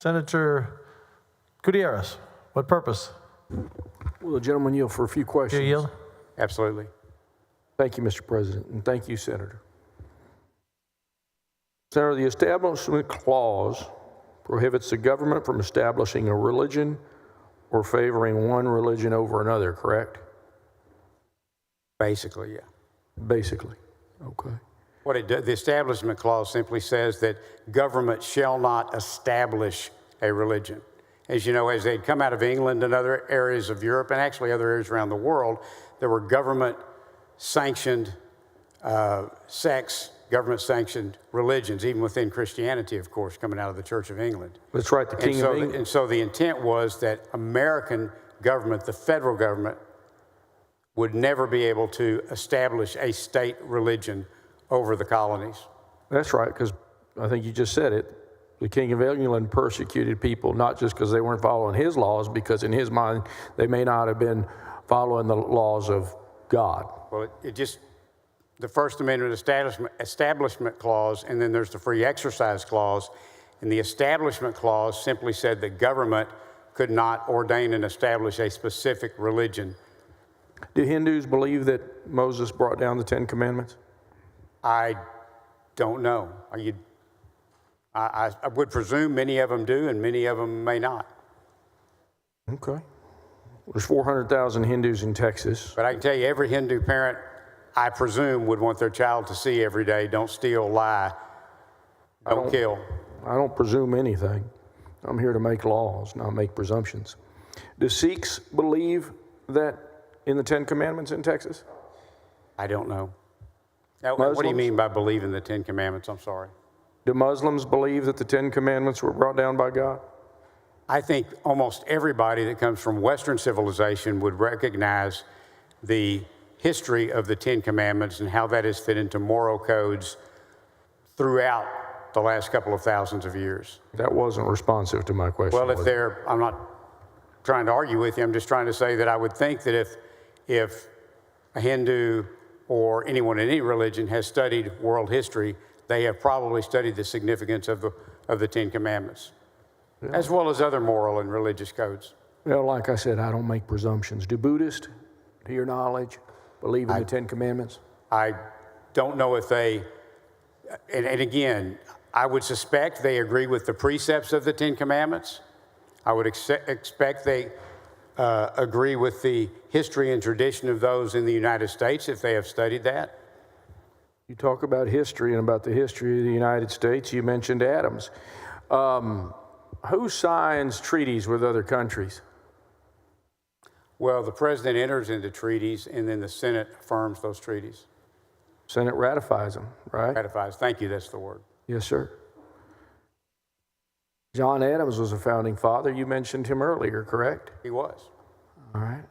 Senator Gutierrez, what purpose? Will the gentleman yield for a few questions? You yield? Absolutely. Thank you, Mr. President, and thank you, Senator. Senator, the Establishment Clause prohibits the government from establishing a religion or favoring one religion over another, correct? Basically, yeah. Basically, okay. What it does, the Establishment Clause simply says that government shall not establish a religion. As you know, as they'd come out of England and other areas of Europe, and actually other areas around the world, there were government-sanctioned sects, government-sanctioned religions, even within Christianity, of course, coming out of the Church of England. That's right, the King of England. And so the intent was that American government, the federal government, would never be able to establish a state religion over the colonies. That's right, because I think you just said it. The King of England persecuted people not just because they weren't following his laws, because in his mind, they may not have been following the laws of God. Well, it just, the First Amendment Establishment Clause, and then there's the Free Exercise Clause. And the Establishment Clause simply said that government could not ordain and establish a specific religion. Do Hindus believe that Moses brought down the Ten Commandments? I don't know. I would presume many of them do, and many of them may not. Okay. There's 400,000 Hindus in Texas. But I can tell you, every Hindu parent, I presume, would want their child to see every day: don't steal, lie, don't kill. I don't presume anything. I'm here to make laws, not make presumptions. Do Sikhs believe that in the Ten Commandments in Texas? I don't know. Now, what do you mean by believe in the Ten Commandments? I'm sorry. Do Muslims believe that the Ten Commandments were brought down by God? I think almost everybody that comes from Western civilization would recognize the history of the Ten Commandments and how that has fit into moral codes throughout the last couple of thousands of years. That wasn't responsive to my question. Well, I'm not trying to argue with you. I'm just trying to say that I would think that if a Hindu or anyone in any religion has studied world history, they have probably studied the significance of the Ten Commandments, as well as other moral and religious codes. Well, like I said, I don't make presumptions. Do Buddhists, to your knowledge, believe in the Ten Commandments? I don't know if they, and again, I would suspect they agree with the precepts of the Ten Commandments. I would expect they agree with the history and tradition of those in the United States if they have studied that. You talk about history and about the history of the United States. You mentioned Adams. Who signs treaties with other countries? Well, the president enters into treaties, and then the Senate affirms those treaties. Senate ratifies them, right? Ratifies. Thank you. That's the word. Yes, sir. John Adams was a founding father. You mentioned him earlier, correct? He was. All right.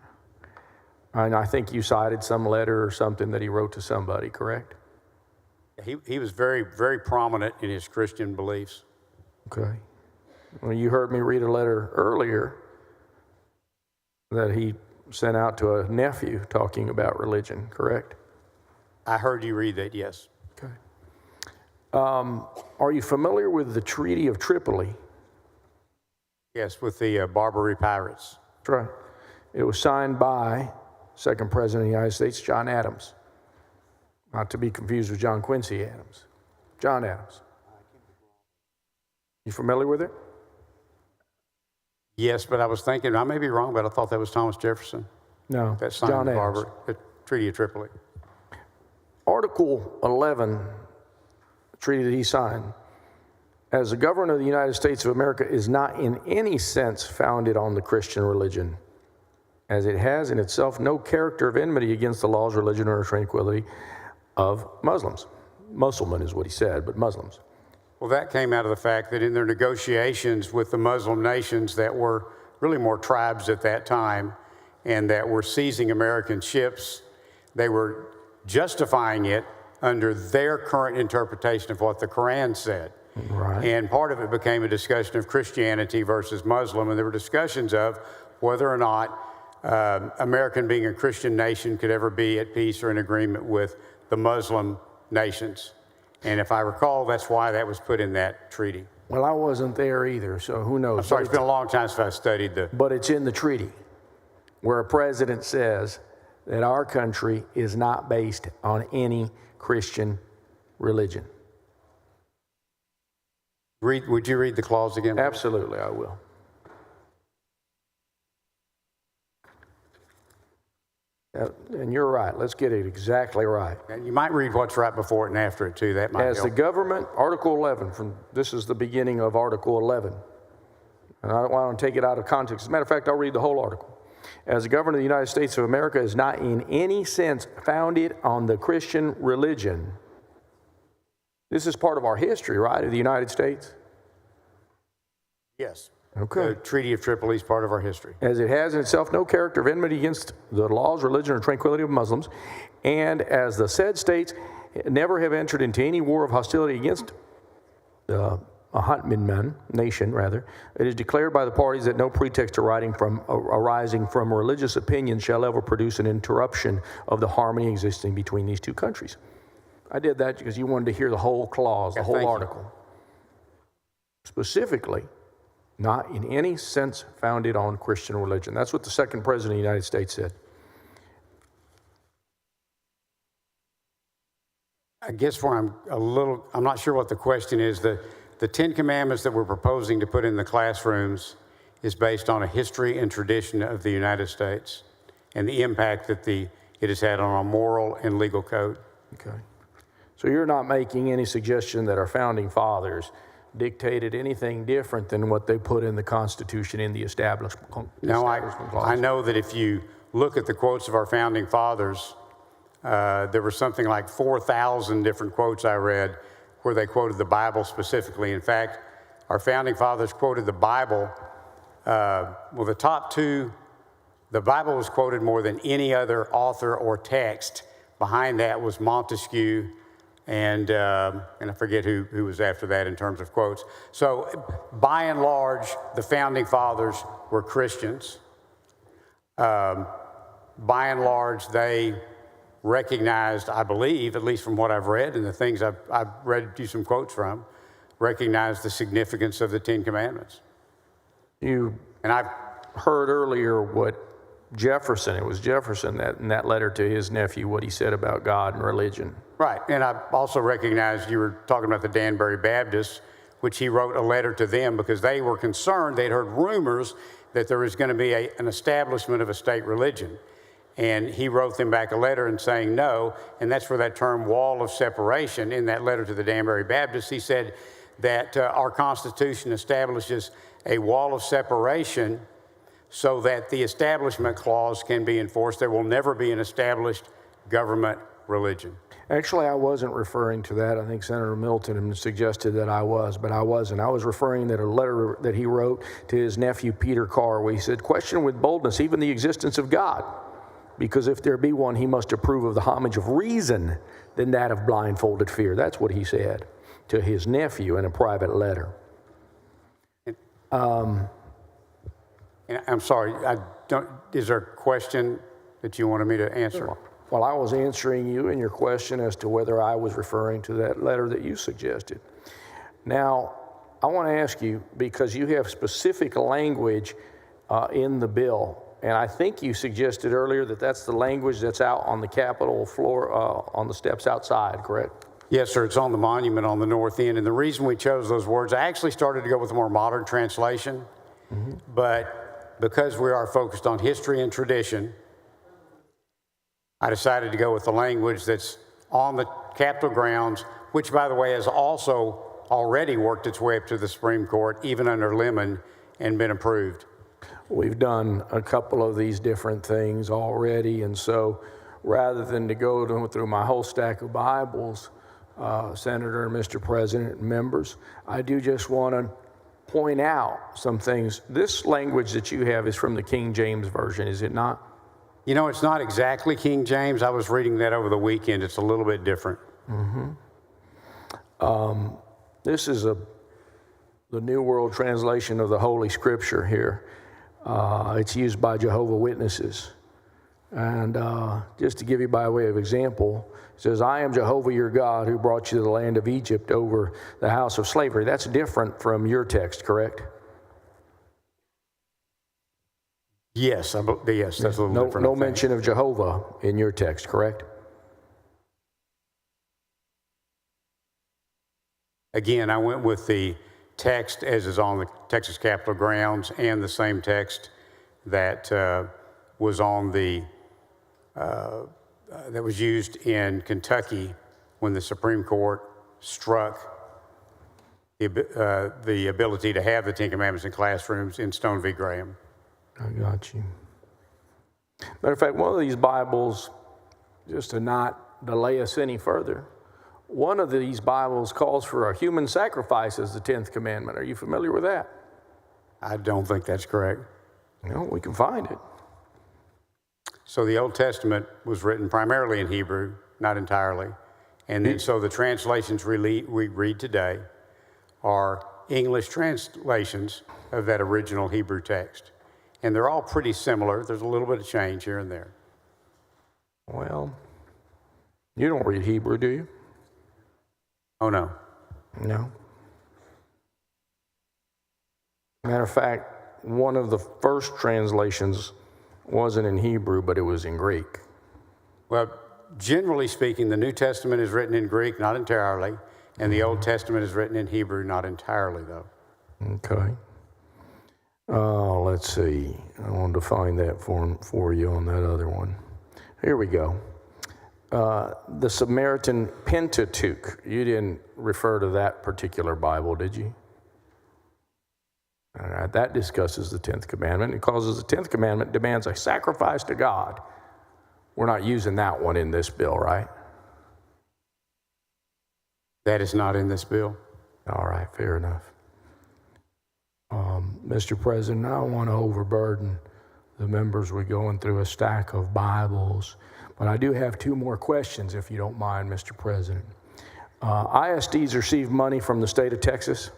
And I think you cited some letter or something that he wrote to somebody, correct? He was very, very prominent in his Christian beliefs. Okay. Well, you heard me read a letter earlier that he sent out to a nephew talking about religion, correct? I heard you read that, yes. Okay. Are you familiar with the Treaty of Tripoli? Yes, with the Barbary pirates. That's right. It was signed by second President of the United States, John Adams. Not to be confused with John Quincy Adams. John Adams. You familiar with it? Yes, but I was thinking, I may be wrong, but I thought that was Thomas Jefferson. No, That signed John the Adams. Treaty of Tripoli. Article 11, the treaty that he signed, as the government of the United States of America is not in any sense founded on the Christian religion, as it has in itself no character of enmity against the laws, religion, or tranquility of Muslims. Mussulman is what he said, but Muslims. Well, that came out of the fact that in their negotiations with the Muslim nations that were really more tribes at that time and that were seizing American ships, they were justifying it under their current interpretation of what the Quran said. Right. And part of it became a discussion of Christianity versus Muslim, and there were discussions of whether or not American, being a Christian nation, could ever be at peace or in agreement with the Muslim nations. And if I recall, that's why that was put in that treaty. Well, I wasn't there either, so who knows? I'm sorry, it's been a long time since I studied the. But it's in the treaty where a president says that our country is not based on any Christian religion. Would you read the clause again? Absolutely, I will. And you're right. Let's get it exactly right. And you might read what's right before it and after it, too. That might As the help. government, Article 11, this is the beginning of Article 11. And I don't want to take it out of context. As a matter of fact, I'll read the whole article. As the government of the United States of America is not in any sense founded on the Christian religion. This is part of our history, right, of the United States? Yes. Okay. The Treaty of Tripoli is part of our history. As it has in itself no character of enmity against the laws, religion, or tranquility of Muslims, and as the said states never have entered into any war of hostility against nation, it is declared by the parties that no pretext arising from religious opinion shall ever produce an interruption of the harmony existing between these two countries. I did that because you wanted to hear the whole clause, the whole article. Specifically, not in any sense founded on Christian religion. That's what the second president of the United States said. I guess where I'm not sure what the question is. The Ten Commandments that we're proposing to put in the classrooms is based on a history and tradition of the United States and the impact that it has had on our moral and legal code. Okay. So you're not making any suggestion that our founding fathers dictated anything different than what they put in the Constitution in the establishment clause? No, I know that if you look at the quotes of our founding fathers, there were something like 4,000 different quotes I read where they quoted the Bible specifically. In fact, our founding fathers quoted the Bible. The top two, the Bible was quoted more than any other author or text. Behind that was Montesquieu, and I forget who was after that in terms of quotes. So by and large, the founding fathers were Christians. By and large, they recognized, I believe, at least from what I've read and the things I've read you some quotes from, recognized the significance of the Ten Commandments. And I've heard earlier what it was Jefferson that in that letter to his nephew, what he said about God and religion. Right, and I also recognized you were talking about the Danbury Baptists, which he wrote a letter to them because they were concerned. They'd heard rumors that there was going to be an establishment of a state religion. And he wrote them back a letter and saying no, and that's where that term wall of separation, in that letter to the Danbury Baptists, he said that our Constitution establishes a wall of separation so that the Establishment Clause can be enforced. There will never be an established government religion. Actually, I wasn't referring to that. I think Senator Milton suggested that I was, but I wasn't. I was referring to a letter that he wrote to his nephew, Peter Carr, where he said, question with boldness even the existence of God, because if there be one, he must approve of the homage of reason than that of blindfolded fear. That's what he said to his nephew in a private letter. I'm sorry, is there a question that you wanted me to answer? Well, I was answering you in your question as to whether I was referring to that letter that you suggested. Now, I want to ask you, because you have specific language in the bill, and I think you suggested earlier that that's the language that's out on the Capitol floor, on the steps outside, correct? Yes, sir. It's on the monument on the north end. And the reason we chose those words, I actually started to go with a more modern translation, but because we are focused on history and tradition, I decided to go with the language that's on the Capitol grounds, which, by the way, has also already worked its way up to the Supreme Court, even under Lemon, and been approved. We've done a couple of these different things already, and so rather than to go through my whole stack of Bibles, Senator and Mr. President and members, I do just want to point out some things. This language that you have is from the King James Version, is it not? You know, it's not exactly King James. I was reading that over the weekend. It's a little bit different. This is the New World Translation of the Holy Scripture here. It's used by Jehovah's Witnesses. And just to give you by way of example, it says, I am Jehovah your God who brought you to the land of Egypt over the house of slavery. That's different from your text, correct? Yes, yes, that's a little different. No mention of Jehovah in your text, correct? Again, I went with the text as is on the Texas Capitol grounds and the same text that was on the that was used in Kentucky when the Supreme Court struck the ability to have the Ten Commandments in classrooms in Stone v. Graham. I got you. Matter of fact, one of these Bibles, just to not delay us any further, one of these Bibles calls for a human sacrifice as the 10th commandment. Are you familiar with that? I don't think that's correct. No, we can find it. So the Old Testament was written primarily in Hebrew, not entirely. And then, so the translations we read today are English translations of that original Hebrew text. And they're all pretty similar. There's a little bit of change here and there. Well, you don't read Hebrew, do you? Oh, no. No. Matter of fact, one of the first translations wasn't in Hebrew, but it was in Greek. Well, generally speaking, the New Testament is written in Greek, not entirely, and the Old Testament is written in Hebrew, not entirely, though. Okay. Let's see. I wanted to find that for you on that other one. Here we go. The Samaritan Pentateuch. You didn't refer to that particular Bible, did you? All right, that discusses the 10th commandment. It causes the 10th commandment demands a sacrifice to God. We're not using that one in this bill, right? That is not in this bill. All right, fair enough. Mr. President, I don't want to overburden the members. We're going through a stack of Bibles, but I do have two more questions, if you don't mind, Mr. President. ISDs receive money from the state of Texas.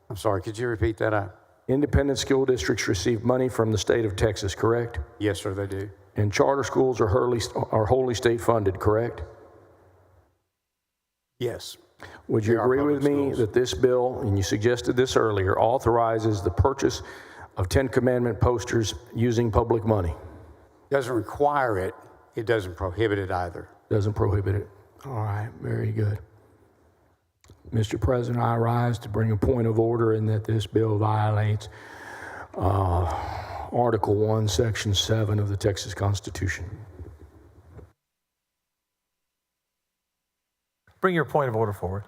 I'm sorry, could you repeat that? Independent school districts receive money from the state of Texas, correct? Yes, sir, they do. And charter schools are wholly state funded, correct? Yes. Would you agree with me that this bill, and you suggested this earlier, authorizes the purchase of 10 Commandment posters using public money? Doesn't require it. It doesn't prohibit it either. Doesn't prohibit it. All right, very good. Mr. President, I rise to bring a point of order in that this bill violates Article 1, Section 7 of the Texas Constitution. Bring your point of order forward.